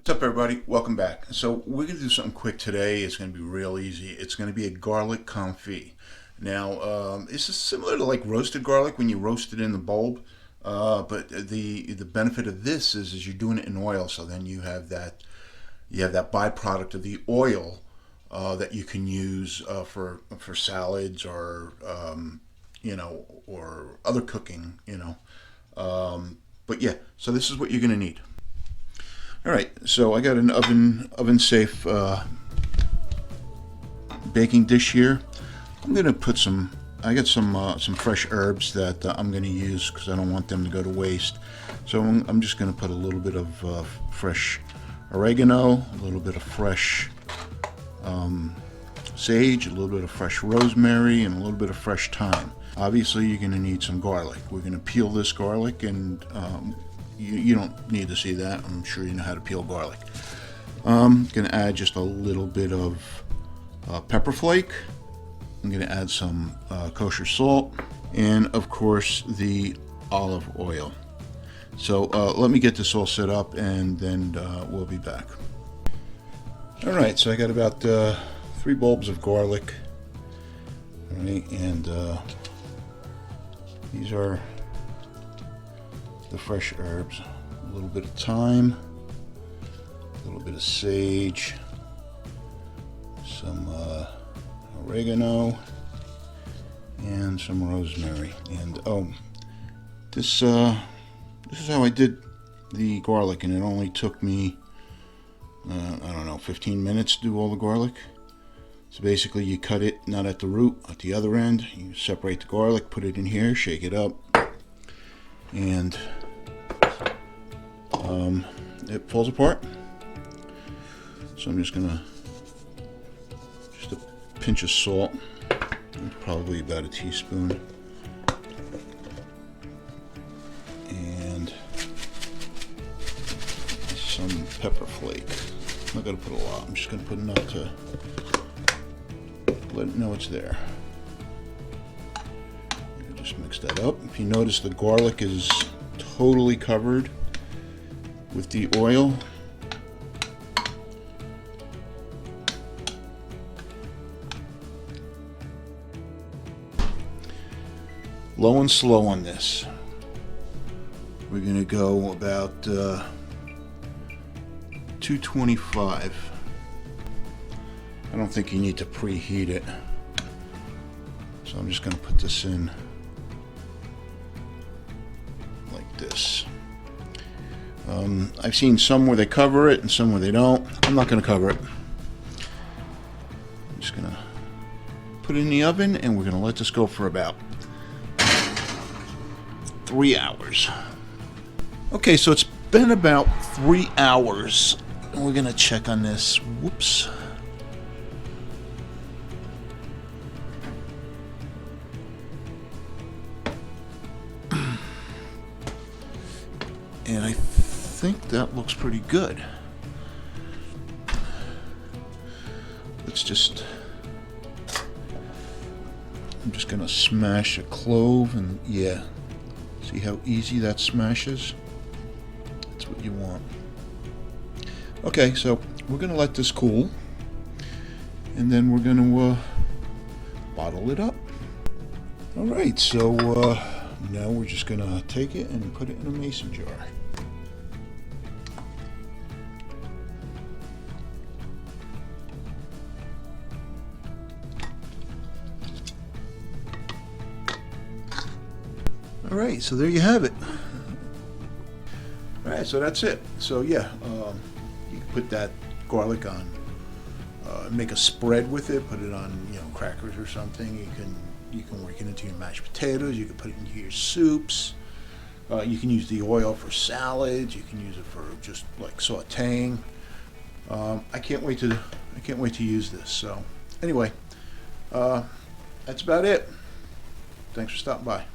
What's up, everybody? Welcome back. So we're going to do something quick today. It's going to be real easy. It's going to be a garlic confit. Now, this is similar to like roasted garlic when you roast it in the bulb, but the benefit of this is you're doing it in oil. So then you have that byproduct of the oil that you can use for salads or or other cooking. But yeah, so this is what you're going to need. All right, so I got an oven safe baking dish here. I'm gonna put I got some fresh herbs that I'm gonna use because I don't want them to go to waste. So I'm just gonna put a little bit of fresh oregano, a little bit of fresh sage, a little bit of fresh rosemary, and a little bit of fresh thyme. Obviously, you're gonna need some garlic. We're gonna peel this garlic, and you don't need to see that. I'm sure you know how to peel garlic. I'm going to add just a little bit of pepper flake. I'm going to add some kosher salt, and of course the olive oil. So let me get this all set up, and then we'll be back. All right, so I got about 3 bulbs of garlic. All right, and these are the fresh herbs. A little bit of thyme, a little bit of sage, some oregano, and some rosemary. And this is how I did the garlic, and it only took me I don't know, 15 minutes to do all the garlic. So basically you cut it not at the root, at the other end. You separate the garlic, put it in here, shake it up, and it falls apart. So I'm just a pinch of salt, probably about a teaspoon, and some pepper flake. I'm not going to put a lot. I'm just going to put enough to let it know it's there. Just mix that up. If you notice, the garlic is totally covered with the oil. Low and slow on this. We're going to go about 225. I don't think you need to preheat it. So I'm just going to put this in like this. I've seen some where they cover it and some where they don't. I'm not going to cover it. I'm just going to put it in the oven, and we're going to let this go for about 3 hours. Okay, so it's been about 3 hours. And we're going to check on this. Whoops. And I think that looks pretty good. I'm just gonna smash a clove, and yeah, see how easy that smashes? That's what you want. Okay, so we're gonna let this cool, and then we're gonna bottle it up. All right, so now we're just gonna take it and put it in a mason jar. All right, so there you have it. All right, so that's it. So yeah, you can put that garlic on, make a spread with it. Put it on, crackers or something. You can work it into your mashed potatoes. You can put it into your soups. You can use the oil for salads. You can use it for just like sautéing. I can't wait to use this. So anyway, that's about it. Thanks for stopping by.